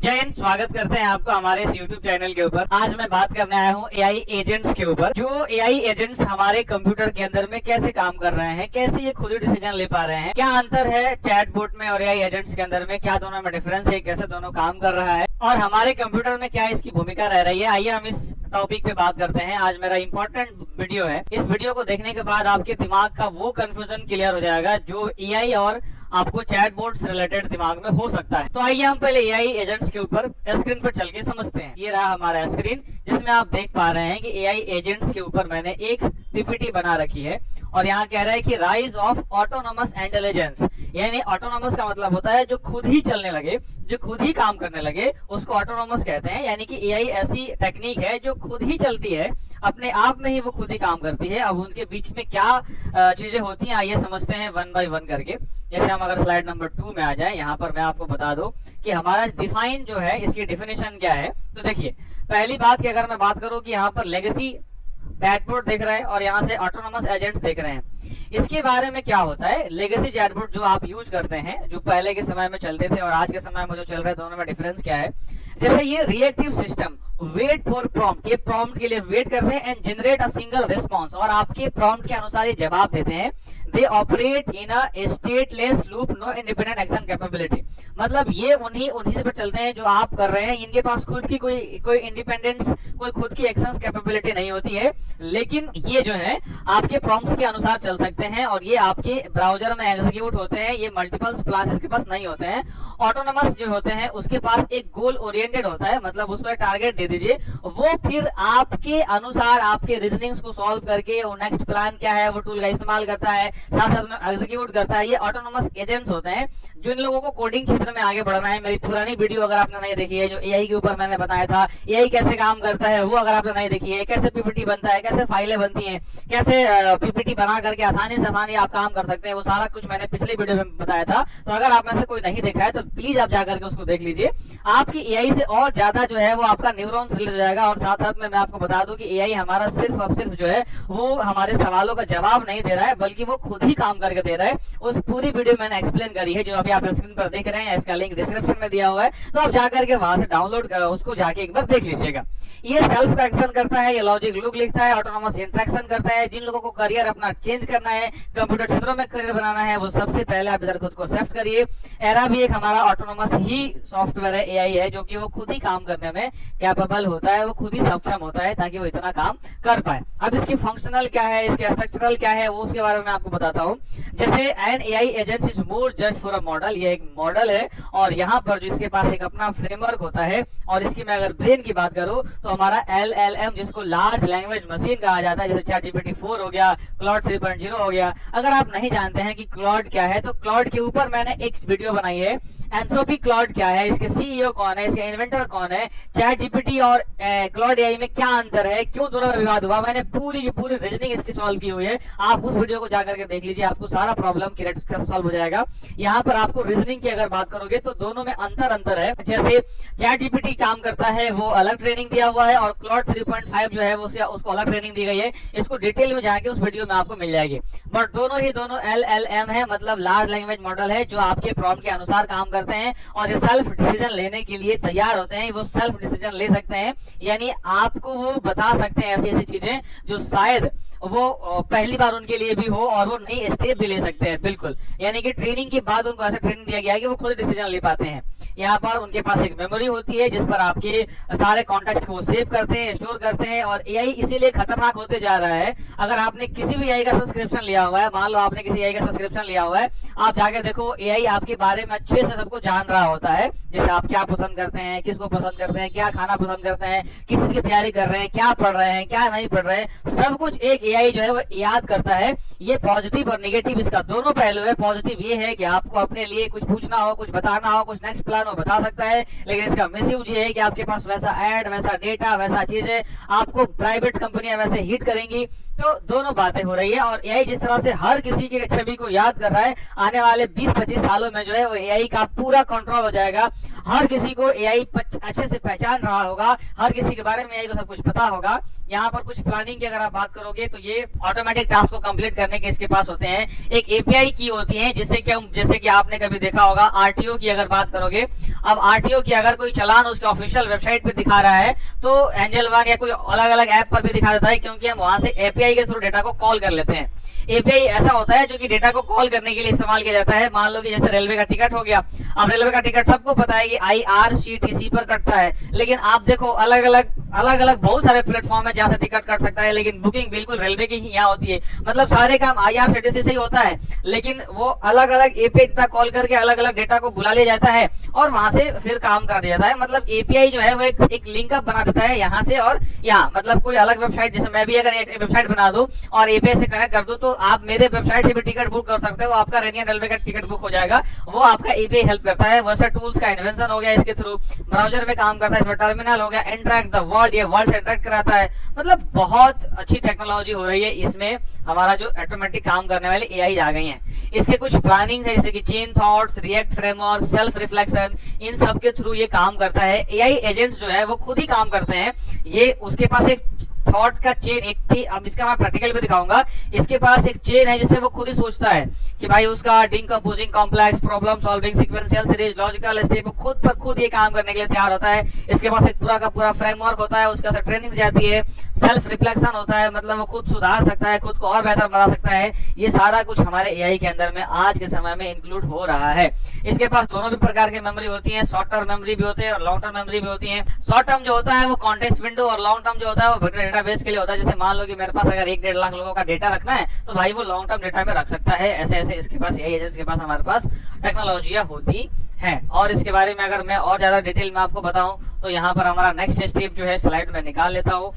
जय हिंद। स्वागत करते हैं आपको हमारे इस YouTube चैनल के ऊपर। आज मैं बात करने आया हूँ AI एजेंट्स के ऊपर। जो AI एजेंट्स हमारे कंप्यूटर के अंदर में कैसे काम कर रहे हैं, कैसे ये खुद ही डिसीजन ले पा रहे हैं, क्या अंतर है चैटबॉट में और AI एजेंट्स के अंदर में, क्या दोनों में डिफरेंस है, कैसे दोनों काम कर रहा है और हमारे कंप्यूटर में क्या इसकी भूमिका रह रही है। आइए हम इस टॉपिक पे बात करते हैं। आज मेरा इंपॉर्टेंट वीडियो है। इस वीडियो को देखने के बाद आपके दिमाग का वो कंफ्यूजन क्लियर हो जाएगा जो AI और आपको चैटबॉट से रिलेटेड दिमाग में हो सकता है। तो आइए हम पहले AI एजेंट्स के ऊपर स्क्रीन पर चल के समझते हैं। ये रहा हमारा स्क्रीन जिसमें आप देख पा रहे हैं कि AI एजेंट्स के ऊपर मैंने एक पीपीटी बना रखी है और यहाँ कह रहा है कि राइज ऑफ ऑटोनोमस इंटेलिजेंस, यानी ऑटोनोमस का मतलब होता है जो खुद ही चलने लगे, जो खुद ही काम करने लगे, उसको ऑटोनोमस कहते हैं। यानी कि AI ऐसी टेक्निक है जो खुद ही चलती है, अपने आप में ही वो खुद ही काम करती है। अब उनके बीच में क्या चीजें होती हैं आइए समझते हैं वन बाय वन करके। जैसे हम अगर स्लाइड नंबर 2 में आ जाए, यहाँ पर मैं आपको बता दूं कि हमारा डिफाइन जो है, इसकी डेफिनेशन क्या है। तो देखिए, पहली बात की अगर मैं बात करूं कि यहाँ पर लेगेसी चैटबॉट देख रहे हैं और यहाँ से ऑटोनोमस एजेंट्स देख रहे हैं। इसके बारे में क्या होता है, लेगेसी चैटबॉट जो आप यूज करते हैं, जो पहले के समय में चलते थे और आज के समय में जो चल रहे हैं, दोनों में डिफरेंस क्या है। जैसे ये reactive system wait for prompt, ये प्रॉम्प्ट के लिए वेट करते हैं and generate a single response, और आपके प्रॉम्प्ट के अनुसार ये जवाब देते हैं। They operate in a stateless loop, no independent action capability. मतलब ये उन्हीं से पर चलते हैं जो आप कर रहे हैं। इनके पास खुद की कोई इंडिपेंडेंस, कोई खुद की एक्शन कैपेबिलिटी नहीं होती है, लेकिन ये जो है आपके प्रॉम्प्ट्स के अनुसार चल सकते हैं और ये आपके ब्राउजर में एग्जीक्यूट होते हैं। ये मल्टीपल प्लान इसके पास नहीं होते हैं। ऑटोनोमस जो होते हैं उसके पास एक गोल ओरिएंटेड होता है, मतलब उसको एक टारगेट दे दीजिए, वो फिर आपके अनुसार आपके रीजनिंग्स को सॉल्व करके वो नेक्स्ट प्लान क्या है वो टूल का इस्तेमाल करता है, साथ साथ में एग्जीक्यूट करता है। ये ऑटोनोमस एजेंट्स होते हैं। जिन लोगों को कोडिंग क्षेत्र में आगे बढ़ना है, मेरी पुरानी वीडियो अगर आपने नहीं देखी है जो AI के ऊपर मैंने बताया था, AI कैसे काम करता है, वो अगर आपने नहीं देखी है, कैसे पीपीटी बनता है, कैसे फाइलें बनती हैं, कैसे पीपीटी बना करके आसानी से आप काम कर सकते हैं, वो सारा कुछ मैंने पिछले वीडियो में बताया था। तो अगर आप में से कोई नहीं देखा है तो प्लीज आप जाकर के उसको देख लीजिए। आपकी AI से और ज्यादा जो है वो आपका न्यूरॉन से रिलेट हो जाएगा। और साथ साथ में मैं आपको बता दूं कि AI हमारा सिर्फ अब सिर्फ जो है वो हमारे सवालों का जवाब नहीं दे रहा है, बल्कि वो खुद ही काम करके दे रहा है। उस पूरी वीडियो मैंने एक्सप्लेन करी है जो अभी आप स्क्रीन पर देख रहे हैं, इसका लिंक डिस्क्रिप्शन में दिया हुआ है, तो आप जाकर के वहां से डाउनलोड कर उसको जाके एक बार देख लीजिएगा। ये सेल्फ करेक्शन करता है, ये लॉजिक लूप लिखता है, ऑटोनोमस इंटरेक्शन करता है। जिन लोगों को करियर अपना चेंज करना है, कंप्यूटर क्षेत्रों में करियर बनाना है, वो सबसे पहले आप इधर खुद को सेट करिए। एरा भी एक हमारा ऑटोनोमस ही सॉफ्टवेयर है, AI है, जो कि वो खुद ही काम करने में कैपेबल होता है, वो खुद ही सक्षम होता है ताकि वो इतना काम कर पाए। अब इसकी फंक्शनल क्या है, इसके स्ट्रक्चरल क्या है, वो उसके बारे में आपको बताता हूँ। जैसे an AI agent is more just for a model, ये एक मॉडल है और यहाँ पर जो इसके पास एक अपना फ्रेमवर्क होता है। और इसकी मैं अगर ब्रेन की बात करूँ तो हमारा LLM, जिसको लार्ज लैंग्वेज मशीन कहा जाता है, जैसे ChatGPT 4 हो गया, क्लॉड 3.0 हो गया। अगर आप नहीं जानते हैं कि क्लॉड क्या है, तो क्लॉड के ऊपर मैंने एक वीडियो बनाई है। एंथ्रोपी क्लॉड क्या है, इसके CEO कौन है, इसके इन्वेंटर कौन है, ChatGPT और क्लॉड AI में क्या अंतर है, क्यों दोनों विवाद हुआ, मैंने पूरी की पूरी रीजनिंग इसकी सॉल्व की हुई है। आप उस वीडियो को जाकर के देख लीजिए, आपको सारा प्रॉब्लम क्लियर सॉल्व हो जाएगा। यहाँ पर आपको रीजनिंग की अगर बात करोगे तो दोनों में अंतर है। जैसे ChatGPT काम करता है वो अलग ट्रेनिंग दिया हुआ है और क्लॉड 3.5 जो है वो उसको अलग ट्रेनिंग दी गई है। इसको डिटेल में जाके उस वीडियो में आपको मिल जाएगी। बट दोनों LLM है, मतलब लार्ज लैंग्वेज मॉडल है, जो आपके प्रॉम्प्ट के अनुसार काम करते हैं और ये सेल्फ डिसीजन लेने के लिए तैयार होते हैं। वो सेल्फ डिसीजन ले सकते हैं, यानी आपको वो बता सकते हैं ऐसी ऐसी चीजें जो शायद वो पहली बार उनके लिए भी हो और वो नई स्टेप भी ले सकते हैं। बिल्कुल, यानी कि ट्रेनिंग के बाद उनको ऐसा ट्रेनिंग दिया गया है कि वो खुद डिसीजन ले पाते हैं। यहाँ पर उनके पास एक मेमोरी होती है जिस पर आपके सारे कॉन्टेक्ट को सेव करते हैं, स्टोर करते हैं। और AI इसीलिए खतरनाक होते जा रहा है। अगर आपने किसी भी AI का सब्सक्रिप्शन लिया हुआ है, मान लो आपने किसी AI का सब्सक्रिप्शन लिया हुआ है, आप जाके देखो AI आपके बारे में अच्छे से सबको जान रहा होता है। जैसे आप क्या पसंद करते हैं, किसको पसंद करते हैं, क्या खाना पसंद करते हैं, किस चीज की तैयारी कर रहे हैं, क्या पढ़ रहे हैं, क्या नहीं पढ़ रहे हैं, सब कुछ एक AI जो है वो याद करता है। ये पॉजिटिव और नेगेटिव इसका दोनों पहलू है। पॉजिटिव ये है कि आपको अपने लिए कुछ पूछना हो, कुछ बताना हो, कुछ नेक्स्ट प्लान हो, बता सकता है। लेकिन इसका मिसयूज ये है कि आपके पास वैसा एड, वैसा डेटा, वैसा चीज है, आपको प्राइवेट कंपनियां वैसे हिट करेंगी। तो दोनों बातें हो रही है। और एआई जिस तरह से हर किसी की छवि को याद कर रहा है, आने वाले 20-25 सालों में जो है वो एआई का पूरा कंट्रोल हो जाएगा। हर किसी को एआई अच्छे से पहचान रहा होगा, हर किसी के बारे में एआई को सब कुछ पता होगा। यहाँ पर कुछ प्लानिंग की अगर आप बात करोगे तो ये ऑटोमेटिक टास्क को कंप्लीट करने के इसके पास होते हैं। एक एपीआई की होती है जिससे कि हम, जैसे कि आपने कभी देखा होगा आरटीओ की अगर बात करोगे, अब आरटीओ की अगर कोई चालान उसके ऑफिशियल वेबसाइट पे दिखा रहा है तो एंजल वन या कोई अलग अलग ऐप पर भी दिखा देता है, क्योंकि हम वहां से एपीआई के थ्रू डेटा को कॉल कर लेते हैं। एपीआई ऐसा होता है जो कि डेटा को कॉल करने के लिए इस्तेमाल किया जाता है। मान लो कि जैसे रेलवे का टिकट हो गया, अब रेलवे का टिकट सबको पता है कि आईआरसीटीसी पर कटता है, लेकिन आप देखो अलग अलग बहुत सारे प्लेटफॉर्म है जहां से टिकट कट सकता है, लेकिन बुकिंग बिल्कुल रेलवे की ही यहाँ होती है। मतलब सारे काम आईआरसीटीसी से ही होता है, लेकिन वो अलग अलग एपीआई डेटा कॉल करके अलग अलग डेटा को बुला लिया जाता है और वहां से फिर काम कर दिया जाता है। मतलब एपीआई जो है वो एक लिंक अप बना देता है यहाँ से और यहाँ, मतलब कोई अलग वेबसाइट, जैसे मैं भी अगर एक वेबसाइट बना दूं और एपीआई से कनेक्ट कर दूं तो आप मेरे वेबसाइट से भी टिकट बुक कर सकते हो, आपका इंडियन रेलवे का टिकट बुक हो जाएगा। वो आपका एपीआई हेल्प करता है। वैसे टूल्स का इन्वेंशन हो गया इसके थ्रू, ब्राउजर में काम करता है, इसमें टर्मिनल हो गया, इंटरैक्ट द वर्ल्ड, ये वर्ल्ड से इंटरैक्ट कराता है। मतलब बहुत अच्छी टेक्नोलॉजी हो रही है इसमें, हमारा जो ऑटोमेटिक काम करने वाले एआई आ गई हैं। इसके कुछ प्लानिंग है जैसे कि chain thoughts, react framework, self reflection, इन सब के थ्रू ये काम करता है। एआई एजेंट्स जो है वो खुद ही काम करते हैं। ये उसके पास एक थॉट का चेन एक थी, अब इसका मैं प्रैक्टिकल भी दिखाऊंगा। इसके पास एक चेन है जिससे वो खुद ही सोचता है कि भाई उसका decomposing, complex, problem solving, sequential series, logical step, खुद पर खुद ये काम करने के लिए तैयार होता है। इसके पास एक पूरा का पूरा फ्रेमवर्क होता है, उसके पास ट्रेनिंग दी जाती है, सेल्फ रिफ्लेक्शन होता है, मतलब वो खुद सुधार सकता है, खुद को और बेहतर बना सकता है। ये सारा कुछ हमारे एआई के अंदर में आज के समय में इंक्लूड हो रहा है। इसके पास दोनों भी प्रकार की मेमोरी होती है, शॉर्ट टर्म मेमोरी भी होती है और लॉन्ग टर्म मेमोरी भी होती है। शॉर्ट टर्म जो होता है वो कॉन्टेक्स्ट विंडो और लॉन्ग टर्म जो होता है वो डेटाबेस के लिए होता है। जैसे मान लो कि मेरे पास अगर 1-1.5 लाख लोगों का डेटा रखना है तो भाई वो लॉन्ग टर्म डेटा में रख सकता है। ऐसे ऐसे इसके पास एआई एजेंट्स के पास हमारे पास टेक्नोलॉजियां होती है। और इसके बारे में अगर मैं और ज्यादा डिटेल में आपको बताऊं तो यहाँ पर हमारा नेक्स्ट स्टेप जो है स्लाइड में निकाल लेता हूँ।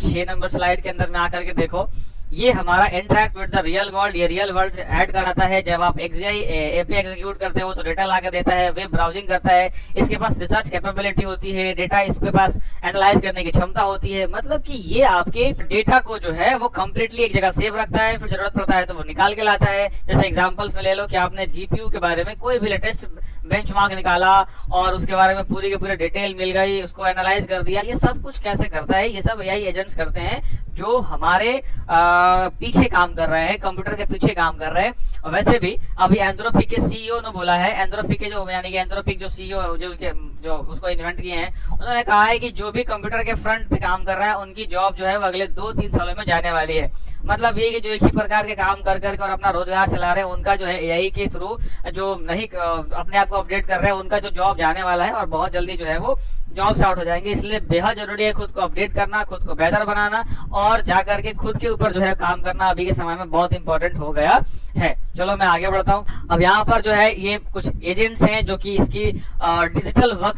6 नंबर स्लाइड के अंदर में आकर के देखो, ये हमारा interact with the real world, ये रियल वर्ल्ड से ऐड कराता है। जब आप एपीआई एग्जीक्यूट करते हो तो डेटा लाकर देता है, वेब ब्राउजिंग करता है, इसके पास रिसर्च कैपेबिलिटी होती है, डेटा इसके पास एनालाइज करने की क्षमता होती है। मतलब कि ये आपके डेटा को जो है वो कंप्लीटली एक जगह सेव रखता है, फिर जरूरत पड़ता है तो वो निकाल के लाता है। जैसे एग्जांपल्स में ले लो कि आपने जीपीयू के बारे में कोई भी लेटेस्ट बेंचमार्क निकाला और उसके बारे में पूरी की पूरी डिटेल मिल गई, उसको एनालाइज कर दिया। ये सब कुछ कैसे करता है? ये सब एआई एजेंट्स करते हैं जो हमारे पीछे काम कर रहे हैं, कंप्यूटर के पीछे काम कर रहे हैं। और वैसे भी अभी एंथ्रोपिक के सीईओ ने बोला है, एंथ्रोपिक के जो यानी कि एंथ्रोपिक जो सीईओ जो उसको इन्वेंट किए हैं, उन्होंने कहा है कि जो भी कंप्यूटर के फ्रंट पे काम कर रहा है उनकी जॉब जो है वो अगले 2-3 सालों में जाने वाली है। मतलब ये कि जो एक ही प्रकार के काम कर करके और अपना रोजगार चला रहे हैं, उनका जो है एआई के थ्रू जो नहीं अपने आप को अपडेट कर रहे हैं, उनका जो जॉब जाने वाला है और बहुत जल्दी जो है वो जॉब्स आउट हो जाएंगे। इसलिए बेहद जरूरी है खुद को अपडेट करना, खुद को बेहतर बनाना और जाकर के खुद के ऊपर जो है काम करना अभी के समय में बहुत इंपॉर्टेंट हो गया है। चलो मैं आगे बढ़ता हूँ। अब यहाँ पर जो है ये कुछ एजेंट्स हैं जो कि इसकी डिजिटल वर्क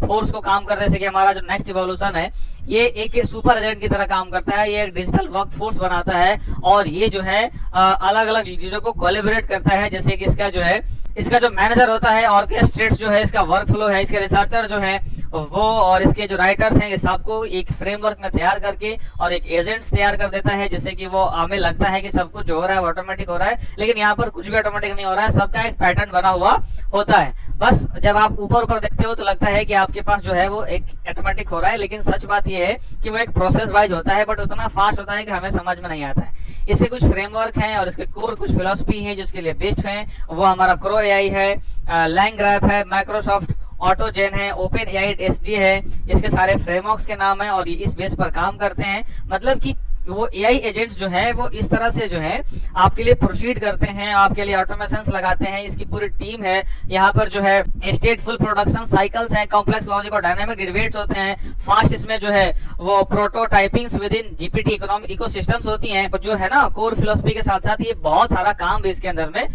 फोर्स को काम करते हैं। जैसे कि हमारा जो नेक्स्ट इवोल्यूशन है ये एक सुपर एजेंट की तरह काम करता है, ये एक डिजिटल वर्क फोर्स बनाता है और ये जो है अलग अलग चीजों को कोलैबोरेट करता है। जैसे कि इसका जो मैनेजर होता है, ऑर्केस्ट्रेट्स जो है इसका वर्क फ्लो है, इसके रिसर्चर जो है वो और इसके जो राइटर्स हैं, ये सबको एक फ्रेमवर्क में तैयार करके और एक एजेंट्स तैयार कर देता है। जैसे कि वो हमें लगता है कि सब कुछ जो हो रहा है वो ऑटोमेटिक हो रहा है, लेकिन यहाँ पर कुछ भी ऑटोमेटिक नहीं हो रहा है, सबका एक पैटर्न बना हुआ होता है। बस जब आप ऊपर देखते हो तो लगता है कि आपके पास जो है वो एक ऑटोमेटिक हो रहा है, लेकिन सच बात ये है कि वो एक प्रोसेस वाइज होता है, बट उतना फास्ट होता है कि हमें समझ में नहीं आता है। इसके कुछ फ्रेमवर्क हैं और इसके कोर कुछ फिलॉसफी है जिसके लिए बेस्ड है। वो हमारा क्रो एआई है, लैंग्रैप है, माइक्रोसॉफ्ट ऑटोजेन है, ओपन एआई एसडी है, इसके सारे फ्रेमवर्क्स के नाम है और ये इस बेस पर काम करते हैं। मतलब कि वो एआई एजेंट्स जो है वो इस तरह से जो है आपके लिए प्रोसीड करते हैं, आपके लिए ऑटोमेशंस लगाते हैं। इसकी पूरी टीम है, यहाँ पर जो है स्टेटफुल प्रोडक्शन साइकिल्स हैं, कॉम्प्लेक्स लॉजिक और डायनामिक डेरिवेटिव्स होते हैं, फास्ट इसमें जो है वो prototypings with in GPT economic ecosystems होती हैं, जो है ना कोर फिलोसफी के साथ साथ ये बहुत सारा काम भी इसके अंदर में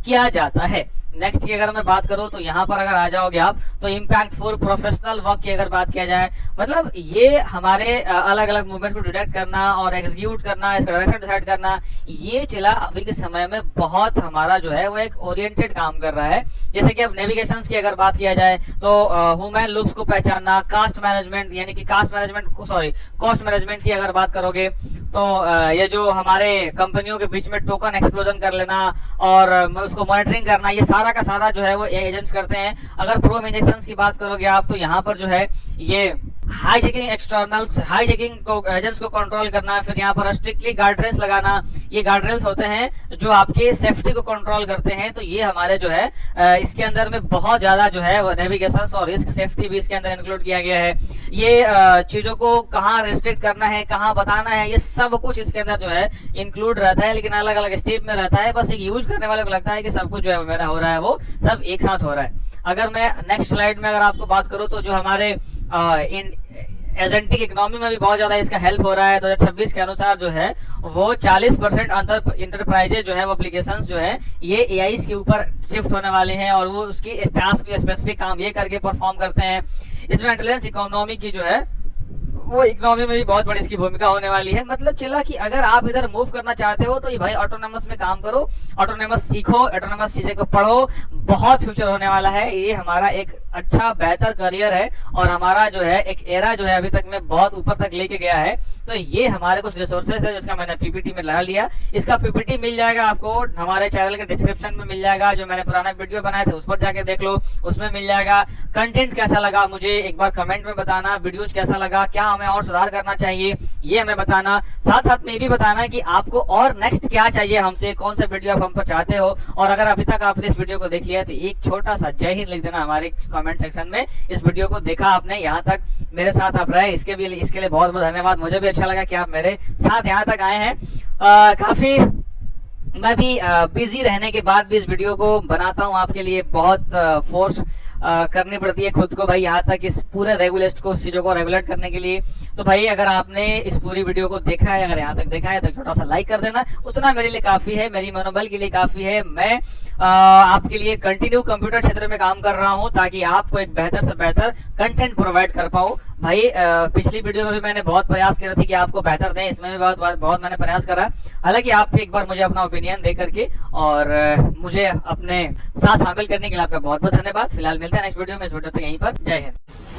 किया जाता है। नेक्स्ट की अगर मैं बात करूं तो यहाँ पर अगर आ जाओगे आप तो इम्पैक्टफुल प्रोफेशनल वर्क की अगर बात किया जाए, मतलब ये हमारे अलग अलग मूवमेंट को डिटेक्ट करना और एग्जीक्यूट करना, इसका डायरेक्शन डिसाइड करना, ये चला अभी के समय में बहुत हमारा जो है वो एक ओरिएंटेड काम कर रहा है। जैसे कि अब नेविगेशंस की अगर बात किया जाए तो ह्यूमन लूप्स को पहचानना, कास्ट मैनेजमेंट यानी कि cast management sorry cost management की अगर बात करोगे तो ये जो हमारे कंपनियों के बीच में टोकन एक्सप्लोजन कर लेना और उसको मॉनिटरिंग करना, ये सारा का सारा जो है वो एजेंट्स करते हैं। अगर प्रो इंजेक्शंस की बात करोगे आप तो यहाँ पर जो है ये हाईजैकिंग एक्सटर्नल्स हाईजैकिंग को एजेंट्स को कंट्रोल करना, फिर यहाँ पर स्ट्रिक्टली गार्डरेल्स लगाना, ये गार्डरेल्स होते हैं जो आपके सेफ्टी को कंट्रोल करते हैं। तो ये हमारे जो है इसके अंदर में बहुत ज्यादा जो है वो नेविगेशन और रिस्क सेफ्टी भी इसके अंदर इंक्लूड किया गया है। ये चीजों को कहाँ रेस्ट्रिक्ट करना है, कहाँ बताना है, ये सब कुछ इसके अंदर जो है इंक्लूड रहता है, लेकिन अलग अलग स्टेप में रहता है। बस एक यूज करने वाले को लगता है कि सब कुछ जो है मेरा हो रहा है वो सब एक साथ हो रहा है। अगर मैं नेक्स्ट स्लाइड में अगर आपको बात करूं तो जो हमारे एजेंटिक इकोनॉमी में भी बहुत ज्यादा इसका हेल्प हो रहा है। 2026 के अनुसार जो है वो 40% अंतर इंटरप्राइजेज जो है वो एप्लीकेशंस जो है ये एआई के ऊपर शिफ्ट होने वाले हैं और वो उसकी टास्क स्पेसिफिक काम ये करके परफॉर्म करते हैं। इसमें इंटेलिजेंस इकोनॉमी की जो है वो इकोनॉमी में भी बहुत बड़ी इसकी भूमिका होने वाली है। मतलब चला कि अगर आप इधर मूव करना चाहते हो तो ये भाई ऑटोनोमस में काम करो, ऑटोनोमस सीखो, ऑटोनोमस चीजें को पढ़ो, बहुत फ्यूचर होने वाला है। ये हमारा एक अच्छा बेहतर करियर है और हमारा जो है एक एरा जो है अभी तक में बहुत ऊपर तक लेके गया है। तो ये हमारे कुछ रिसोर्सेज है जिसका मैंने पीपीटी में लगा लिया। इसका पीपीटी मिल जाएगा आपको हमारे चैनल के डिस्क्रिप्शन में मिल जाएगा, जो मैंने पुराना वीडियो बनाए थे उस पर जाके देख लो, उसमें मिल जाएगा। कंटेंट कैसा लगा मुझे एक बार कमेंट में बताना, वीडियोज कैसा लगा, क्या हमें और सुधार करना चाहिए ये हमें बताना। साथ साथ में ये भी बताना कि आपको और नेक्स्ट क्या चाहिए हमसे, कौन सा वीडियो आप हम पर चाहते हो। और अगर अभी तक आपने इस वीडियो को देख लिया तो एक छोटा सा जय हिंद लिख देना हमारे कमेंट सेक्शन में। इस वीडियो को देखा आपने, यहाँ तक मेरे साथ आप रहे, इसके लिए बहुत बहुत धन्यवाद। मुझे भी अच्छा लगा कि आप मेरे साथ यहाँ तक आए हैं। काफी मैं भी बिजी रहने के बाद भी इस वीडियो को बनाता हूँ आपके लिए, बहुत फोर्स करनी पड़ती है खुद को भाई यहाँ तक इस पूरे रेगुलेट को चीजों को रेगुलेट करने के लिए। तो भाई अगर आपने इस पूरी वीडियो को देखा है, अगर यहाँ तक देखा है तो छोटा सा लाइक कर देना, उतना मेरे लिए काफी है, मेरी मनोबल के लिए काफी है। मैं आपके लिए कंटिन्यू कंप्यूटर क्षेत्र में काम कर रहा हूँ ताकि आपको एक बेहतर से बेहतर कंटेंट प्रोवाइड कर पाऊँ। भाई पिछली वीडियो में भी मैंने बहुत प्रयास किया था कि आपको बेहतर दें, इसमें भी बहुत मैंने प्रयास करा। हालांकि आप एक बार मुझे अपना ओपिनियन दे करके और मुझे अपने साथ शामिल करने के लिए आपका बहुत बहुत धन्यवाद। फिलहाल मिलते हैं नेक्स्ट वीडियो में, इस वीडियो तक यहीं पर जय हिंद।